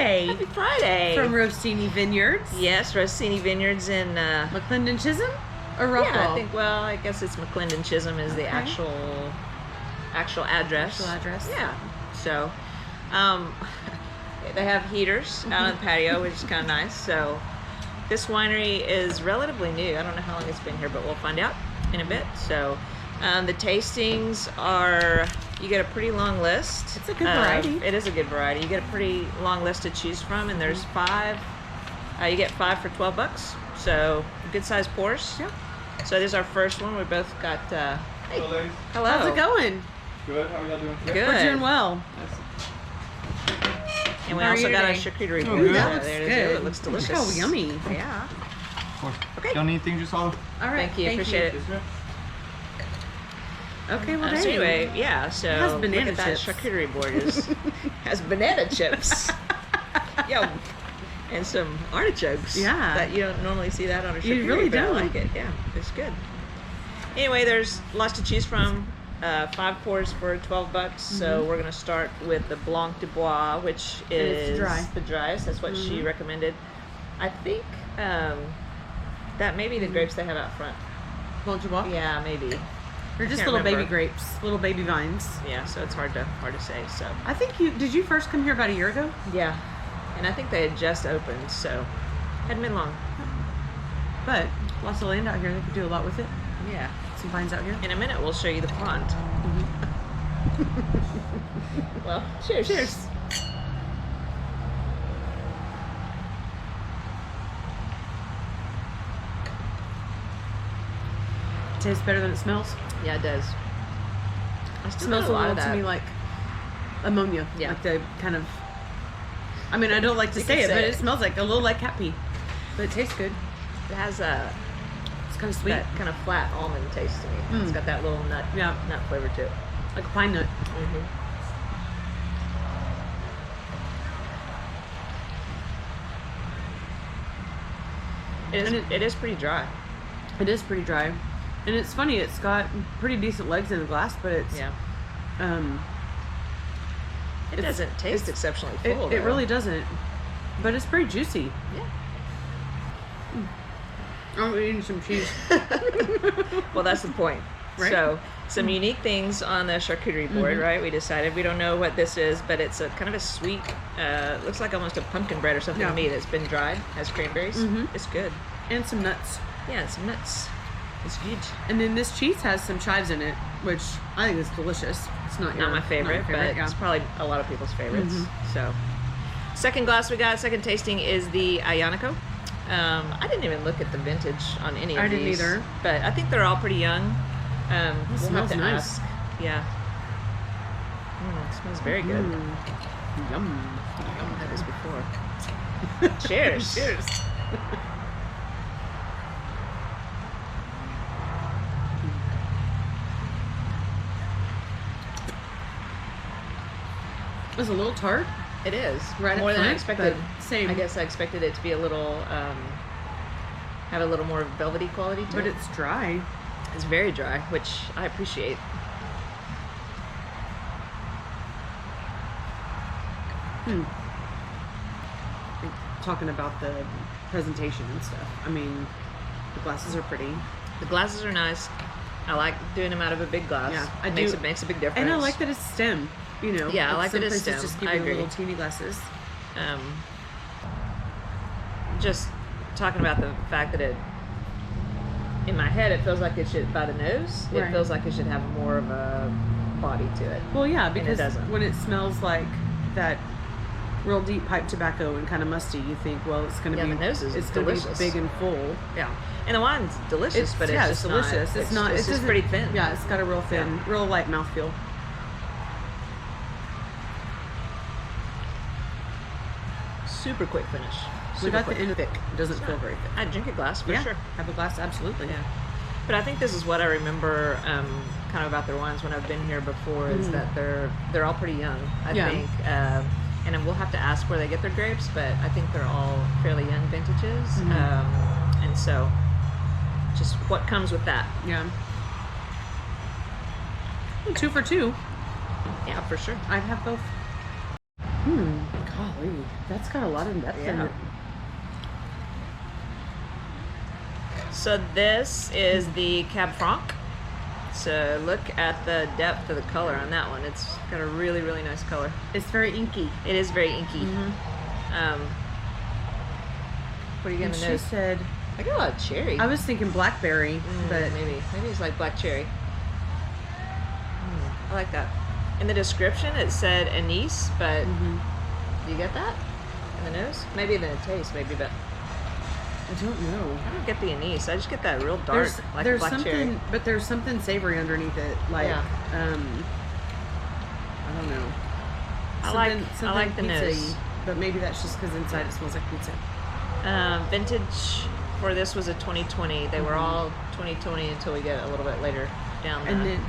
Friday. Happy Friday. From Rosini Vineyards. Yes, Rosini Vineyards in... McClendon Chisholm? Or Rockwall? Yeah, I think, well, I guess it's McClendon Chisholm is the actual address. Actual address. Yeah. So, they have heaters out on the patio, which is kind of nice. So, this winery is relatively new. I don't know how long it's been here, but we'll find out in a bit. So, the tastings are, you get a pretty long list. It's a good variety. It is a good variety. You get a pretty long list to choose from, and there's 5. You get 5 for $12. So, good sized pours. Yeah. So, this is our first one. We both got, hey. Hello, ladies. Hello. How's it going? Good. How are y'all doing? Good. We're doing well. And we How are also you got a today? charcuterie Oh, board. good. That looks There it good. is. It looks delicious. Look how yummy. Yeah. Of course. Okay. Y'all need anything, just all? All right. Thank you. Appreciate it. Yes, ma'am. Okay, well, So dang. anyway, yeah. So It has banana look at that chips. charcuterie board. Has banana chips. Yum. And some artichokes. Yeah. That you don't normally see that on a charcuterie. You really but I don't. like it. Yeah, it's good. Anyway, there's lots to choose from. 5 pours for $12. So we're gonna start with the Blanc de Bois, which is it's dry. the driest. That's what she recommended. I think that may be the grapes they have out front. Blanc de Bois? Yeah, maybe. They're just Can't little baby remember. grapes, little baby vines. Yeah, so it's hard to say. So I think did you first come here about a year ago? yeah, and I think they had just opened, so hadn't been long. But lots of land out here. They could do a lot with it. Yeah. Some vines out here. In a minute, we'll show you the pond. Well, cheers. Cheers. It tastes better than it smells. Yeah, it does. I It still smells get a lot little of that. to me like ammonia. Yeah. Like the kind of. I mean, I don't like to You say can it, say but it. it smells like a little like cat pee. But it tastes good. It has It's kind of sweet, that kind of flat almond taste to me. It's got that little nut flavor to it. like a pine nut. It is pretty dry. It is pretty dry, and it's funny. It's got pretty decent legs in the glass, but it's Yeah. um, It doesn't taste exceptionally full. it though. really doesn't. But it's pretty juicy. Yeah. I'm eating some cheese. Well, that's the point. Right. So, some unique things on the charcuterie board, right? We decided we don't know what this is, but it's a kind of a sweet, looks like almost a pumpkin bread or something Yeah. to me that's been dried, has cranberries. It's good. And some nuts. Yeah, and some nuts. It's good. And then this cheese has some chives in it, which I think is delicious. It's not Not my favorite, but yeah. it's probably a lot of people's favorites. So, second glass we got, second tasting is the Ayanico. I didn't even look at the vintage on any of I these. didn't either. But I think they're all pretty young. We'll have smells to nice. ask. Yeah. It smells very good. Yum. I've had this before. Cheers. Cheers. It's a little tart. It is. Right More up than I front, expected. but same. I guess I expected it to be a little, have a little more velvety quality to But it. it's dry. It's very dry, which I appreciate. Talking about the presentation and stuff. I mean, the glasses are pretty. The glasses are nice. I like doing them out of a big glass. Yeah, I makes do. It makes a big difference. And I like that it's stem. You know. Yeah, I like some that it's places stem. Just give I you agree. little teeny glasses. Just talking about the fact that in my head, it feels like it should, by the nose, it Right. feels like it should have more of a body to it. Well, yeah, it because doesn't. when it smells like that real deep pipe tobacco and kind of musty, you think, well, it's going to Yeah, be the nose is it's gonna delicious. be big and full. Yeah. And the wine's delicious, but it's just delicious. Not, It's not. It's just pretty thin. Yeah, it's got a real thin, Yeah. real light mouthfeel. Super quick finish. We Super got quick. the end thick. It doesn't feel very thick. I'd drink a glass for Yeah, sure. have a glass, absolutely. Yeah. But I think this is what I remember kind of about their wines when I've been here before is that they're all pretty young, I Yeah. think. And then we'll have to ask where they get their grapes, but I think they're all fairly young vintages. And so just what comes with that. Yeah. Well, 2 for 2. Yeah, for sure. I'd have both. Golly. Golly, that's got a lot of depth in Yeah. it. So this is the Cab Franc. So look at the depth of the color on that one. It's got a really, really nice color. It's very inky. It is very inky. What are you And gonna she nose? said, I got a lot of cherry. I was thinking blackberry, but maybe it's like black cherry. I like that. In the description it said anise, but do you get that in the nose? Maybe in the taste, maybe, but I don't know. I don't get the anise. I just get that real dark, like there's black something, cherry. but there's something savory underneath it. Like, Yeah. I don't know. I like the pizza-y, nose. but maybe that's just because inside it smells like pizza. Vintage for this was a 2020. They were all 2020 until we get a little bit later down. And then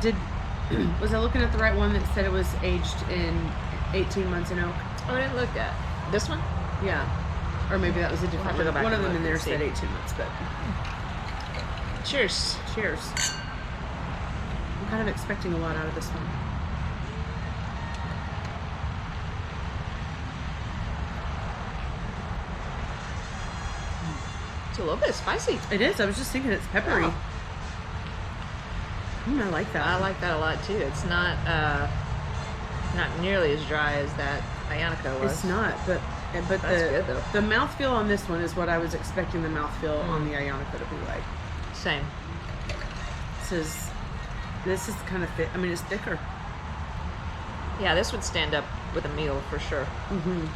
was I looking at the right one that said it was aged in 18 months in oak? I didn't look at this one. Yeah. Or maybe that was a different have to go one. back One of and them look in there and see. said 18 months, but Cheers. cheers. I'm kind of expecting a lot out of this one. It's a little bit spicy. It is. I was just thinking it's peppery. Wow. I like that. I like that a lot too. It's not nearly as dry as that Ionico was. It's not, but That's good, though. the mouthfeel on this one is what I was expecting the mouthfeel on the Ionico to be like. Same. This is kind of thick. I mean, it's thicker. Yeah, this would stand up with a meal for sure. Mm-hmm.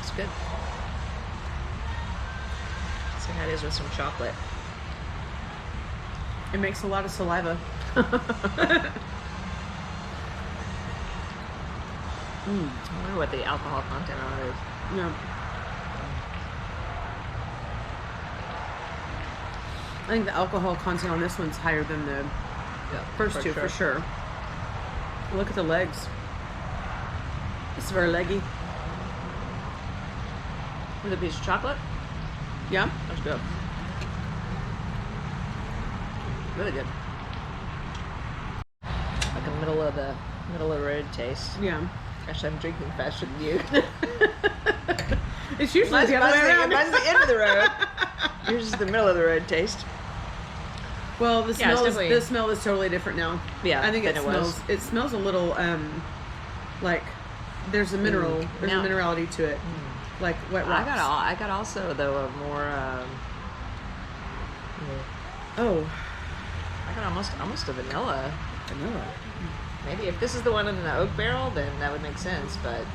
It's good. Let's see how it is with some chocolate. It makes a lot of saliva. I wonder what the alcohol content on it is. Yeah. I think the alcohol content on this one's higher than the Yeah, first two, for sure. Look at the legs. It's very leggy. With a piece of chocolate. Yeah? That's good. Really good. Like a middle of the road taste. Yeah. Gosh, I'm drinking faster than you. It's usually the other way around. Mine's the end of the road. Yours is the middle of the road taste. Well, the Yeah, it's smell is definitely- the smell is totally different now. Yeah, I think than it it smells. was. It smells a little like there's a mineral. There's Now- a minerality to it, like wet rocks. I got also though a more. Oh, I got almost a vanilla. vanilla. Maybe if this is the one in the oak barrel, then that would make sense. But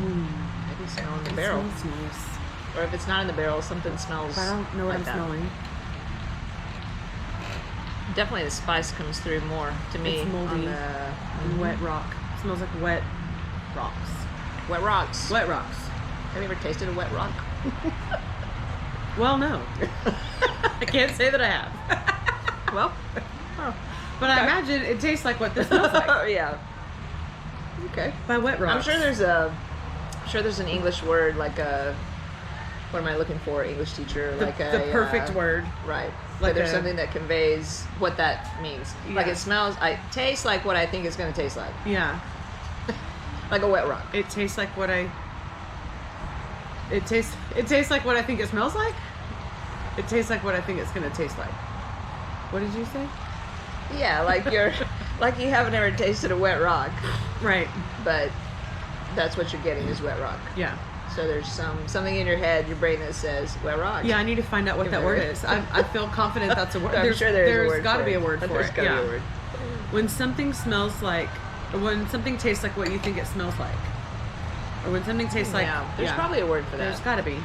maybe smell in the barrel, It smells nice. or if it's not in the barrel, something smells. I don't know what like I'm that. smelling. Definitely, the spice comes through more to me. It's moldy on the and wet rock. It smells like wet rocks. wet rocks. Wet rocks. Have you ever tasted a wet rock? Well, no. I can't say that I have. Well, But I imagine it tastes like what this smells like. yeah. Okay. By wet rocks. I'm sure there's an English word like a. What am I looking for? English teacher, the, like a the perfect word. Right. Like Like there's a- something that conveys what that means. Like Yeah. it smells. I taste like what I think it's going to taste like. Yeah. Like a wet rock. It tastes like what I. It tastes like what I think it smells like. It tastes like what I think it's gonna taste like. What did you say? Yeah, like you're, like you haven't ever tasted a wet rock, Right. but that's what you're getting is wet rock. Yeah. So there's something in your head, your brain that says wet rock. Yeah, I need to find out what that word is. I feel confident that's a word. I'm sure there's a word got to for be it. a word for There's it. gotta Yeah. be a word. When something smells like, or when something tastes like what you think it smells like, or when something tastes like, Yeah, there's probably a word for that. There's got to be.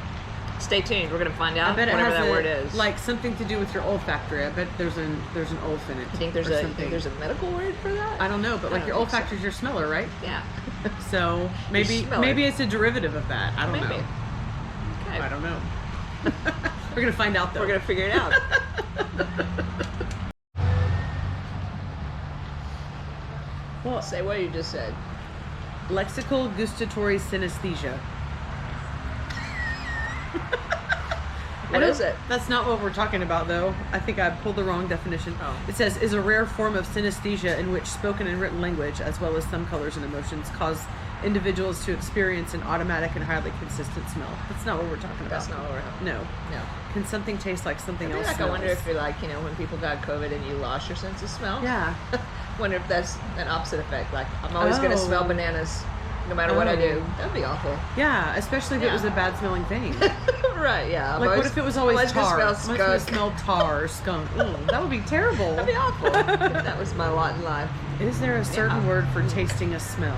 Stay tuned. We're gonna find I out bet it whatever has that word is. like something to do with your olfactory. I bet there's an olf in it. you think there's or a something. medical word for that? I don't know, but I like don't your think so. olfactory is your smeller, right? Yeah. So maybe smeller. maybe it's a derivative of that. I don't Maybe. know. Okay. I don't know. We're gonna find out though. We're gonna figure it out. Well, Say what you just said. lexical gustatory synesthesia. What is it? That's not what we're talking about, though. I think I pulled the wrong definition. Oh. It says, is a rare form of synesthesia in which spoken and written language, as well as some colors and emotions, cause individuals to experience an automatic and highly consistent smell. That's not what we're talking about. That's not what we're talking No. No. Can something taste like something else? I smells? wonder if you're like, when people got COVID and you lost your sense of smell. Yeah. Wonder if that's an opposite effect. Like, I'm always going to Oh. smell bananas no matter what I do. Oh. That'd be awful. Yeah, especially if it Yeah. was a bad smelling thing. Right, yeah. Like, what if it was always tar? Smell I'm always gonna skunk. smell tar or skunk. Ooh, that would be terrible. That'd be awful. If that was my lot in life. Is there a certain Yeah. word for tasting a smell?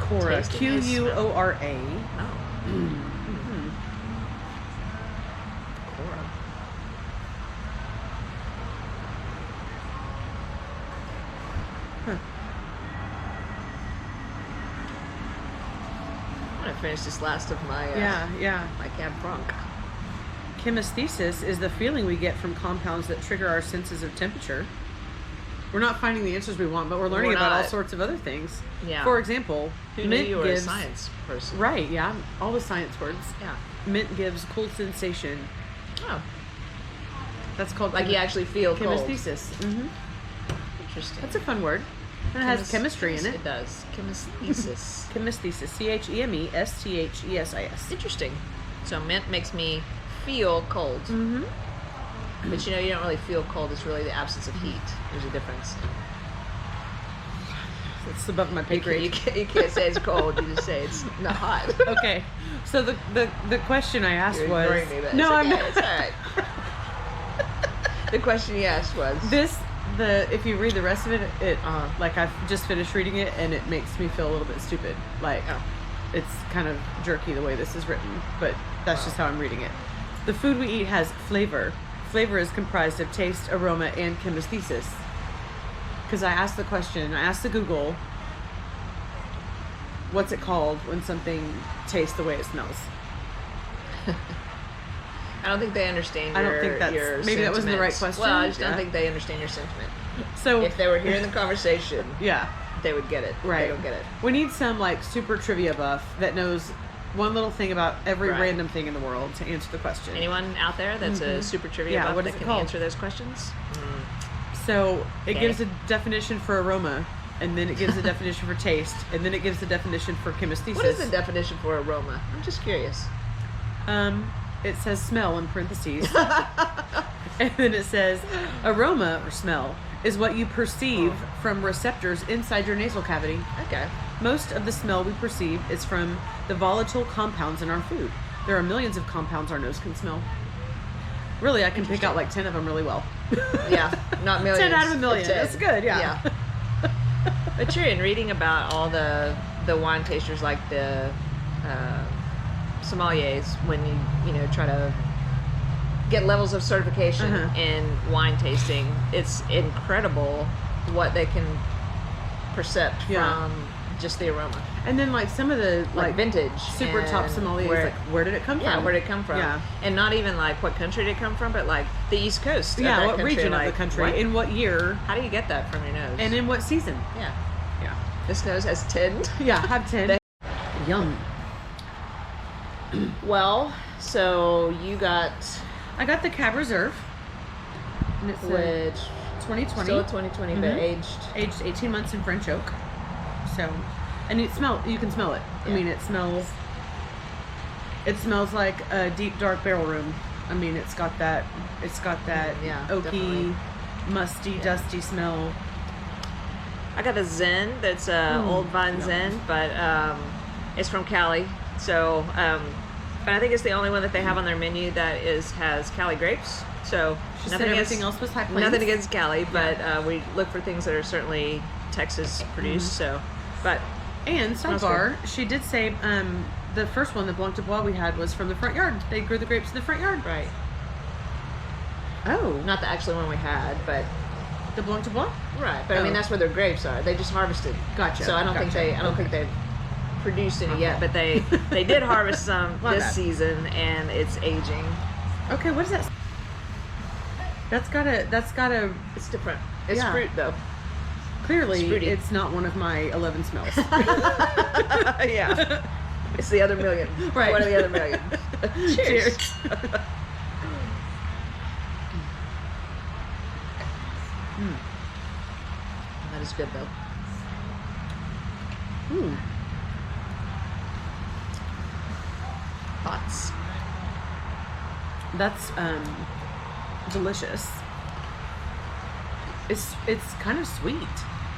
Cora. Tasting a smell. Q-U-O-R-A. Oh. Mhm. Cora. Huh. I'm going to finish this last of my Yeah. my Cab Franc. Chemesthesis is the feeling we get from compounds that trigger our senses of temperature. We're not finding the answers we want, but we're learning We're about all not. sorts of other things. Yeah. For example, Who knew mint you were gives a science person? right. Yeah, all the science words. Yeah. Mint gives cold sensation. Oh. That's called Like you actually feel cold. chemesthesis. Mm-hmm. Interesting. That's a fun word. And it has chemistry in it. It does. Chemesthesis. Chemesthesis. Chemesthesis. Interesting. So mint makes me feel cold. Mm-hmm. But you don't really feel cold. It's really the absence of heat. There's a difference. It's above my pay You grade. can't say it's cold. You just say it's not hot. Okay. So the question I asked You're was ignoring me, but no, I'm it's not. okay. It's all right. The question you asked was If you read the rest of it, Uh-huh. like I've just finished reading it and it makes me feel a little bit stupid. Like Oh. it's kind of jerky the way this is written, but that's just how I'm reading it. The food we eat has flavor. Flavor is comprised of taste, aroma, and chemesthesis. Because I asked the question, I asked the Google, what's it called when something tastes the way it smells? I don't think they understand I your don't think that's- your maybe that wasn't the right sentiments. question. Well, I just don't Yeah. think they understand your sentiment. So If they were hearing the conversation, yeah, they would get it. right. They don't get it. We need some like super trivia buff that knows one little thing about every Right. random thing in the world to answer the question. Anyone out there that's a super trivia Yeah, buff what is that it can called? answer those questions? So it Okay. gives a definition for aroma, and then it gives a definition for taste, and then it gives a definition for chemesthesis. What is the definition for aroma? I'm just curious. It says smell in parentheses. And then it says aroma or smell is what you perceive from receptors inside your nasal cavity. Okay. Most of the smell we perceive is from the volatile compounds in our food. There are millions of compounds our nose can smell. Really, I can pick out like 10 of them really well. Yeah, not millions. 10 out of a million. 10. That's good, yeah. But you're in reading about all the wine tasters, like the sommeliers, when you try to get levels of certification in wine tasting. It's incredible what they can percept Yeah. from just the aroma. And then like some of the Like vintage, super top and sommeliers, where did it come Yeah, from? where'd it come from? Yeah. And not even like what country did it come from, but like the East Coast. Yeah, of that what country. region like, of the country, what? in what year, How do you get that from your nose? and in what season. yeah, Yeah. this nose has 10. Yeah, have 10. Yum. Well, so you got I got the Cab Reserve. And it's which 2020. still 2020, but Mhm. aged. 18 months in French oak. So, and you can smell it. I Yeah. mean, it smells like a deep dark barrel room. I mean, it's got that Yeah, oaky, definitely. musty, dusty smell. I got a Zen that's Old Vine Zen, but it's from Cali. So, but I think it's the only one that they have on their menu that has Cali grapes. So She said everything else was High Plains. Nothing against Cali, but we look for things that are certainly Texas produced. So, but And Smells sidebar, she did say the first one, the Blanc de Bois we had, was from the front yard. They grew the grapes in the front yard. right, Oh, not the actual one we had, but the Blanc de Bois. right. But I mean, Oh. that's where their grapes are. They just harvested. Gotcha. So I don't think they've produced any yet, but they did harvest some My this bad. season, and it's aging. Okay, what is that? That's got a. It's different. It's Yeah. fruit though. Clearly, It's fruity. it's not one of my 11 smells. Yeah. It's the other million. Right. One of the other million. Cheers. That is good though. Thoughts? That's delicious. It's kind of sweet.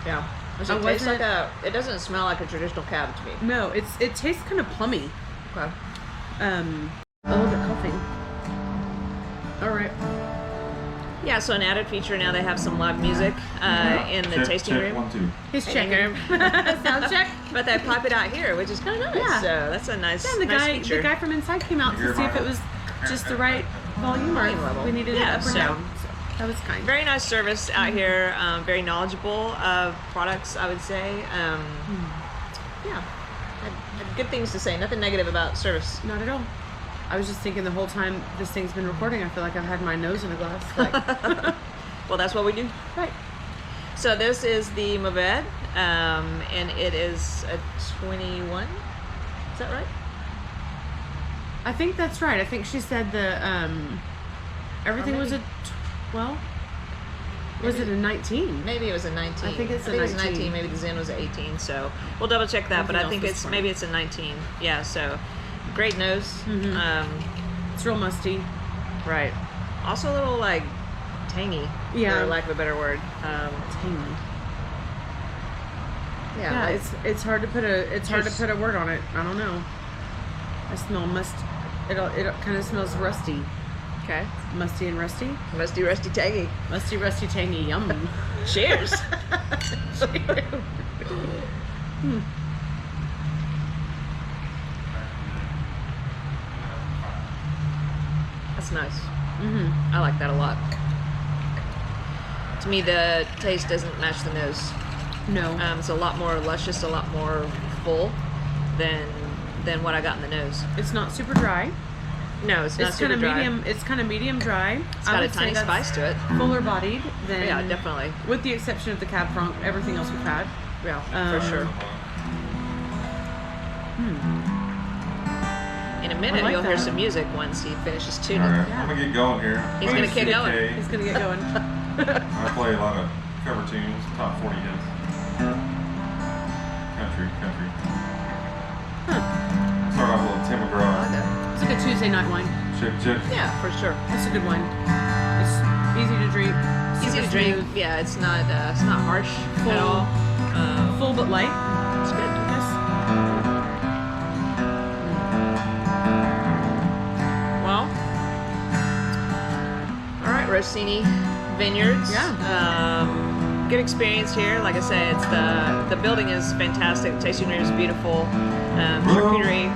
Yeah. Does I it taste wasn't- like a? It doesn't smell like a traditional cab to me. No, it tastes kind of plummy. Okay. A little bit coughing. All right. Yeah. So an added feature now they have some live music in the tasting room. 1, 2. He's Tasting checking. room. Sound check. But they pipe it out here, which is kind of nice. Yeah. So that's a nice, Yeah, nice the feature. guy from inside came out to see if it was just the right volume or Volume level. we needed Yeah, it up or so- down. So that was kind. Very nice service out here. Very knowledgeable of products, I would say. Yeah, had good things to say. Nothing negative about service. Not at all. I was just thinking the whole time this thing's been recording, I feel like I've had my nose in a glass. Like, Well, that's what we do. right. So this is the Mourvedre, and it is a 21. Is that right? I think that's right. I think she said the everything was a maybe- 12. Was it a 19? Maybe it was a 19. I think it's a it was 19. Maybe the Zen was a 18. So we'll double check that. But I Everything think else it's was maybe it's a 19. Yeah. So great nose. It's real musty. Right. Also a little like tangy. Yeah. For lack of a better word. Tangy. Yeah. Yeah, like- it's hard to put hard to Cheers. put a word on it. I don't know. I smell must. It kind of smells rusty, okay. musty and rusty. Musty, rusty, tangy. Musty, rusty, tangy. Yum. Cheers. That's nice. I like that a lot. To me, the taste doesn't match the nose. No. It's a lot more luscious, a lot more full than what I got in the nose. It's not super dry. No, it's not It's super kind of dry. medium. It's kind of medium dry. It's got a tiny spice to it. Fuller bodied than. Yeah, definitely. With the exception of the Cab Franc, everything else we've had. Yeah, for sure. In a minute, I like you'll hear that. some music once he finishes tuning. Alright, I'm gonna get going here. He's My gonna name's keep going. CK. He's gonna get going. I play a lot of cover tunes, top 40 hits. Country. Start off with a little Tim I like McGraw. that. It's like a Tuesday night wine. Chick. Yeah, for sure. It's a good wine. It's easy to drink. Easy super to drink. smooth, Yeah, it's not harsh Full. at all. full but light. It's good. Yes. Well, all right, Rosini Vineyards. Yeah. Good experience here. Like I said, it's the building is fantastic. The tasting room is beautiful. Charcuterie.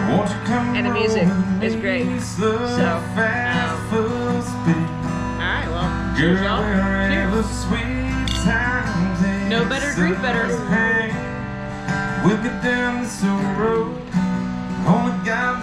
Won't you come And the music rolling is great. east So, of fast full speed. All right, well, Girl, cheers, y'all. wherever sweet time No takes better, drink better. us, hey, we'll get down this road. Only God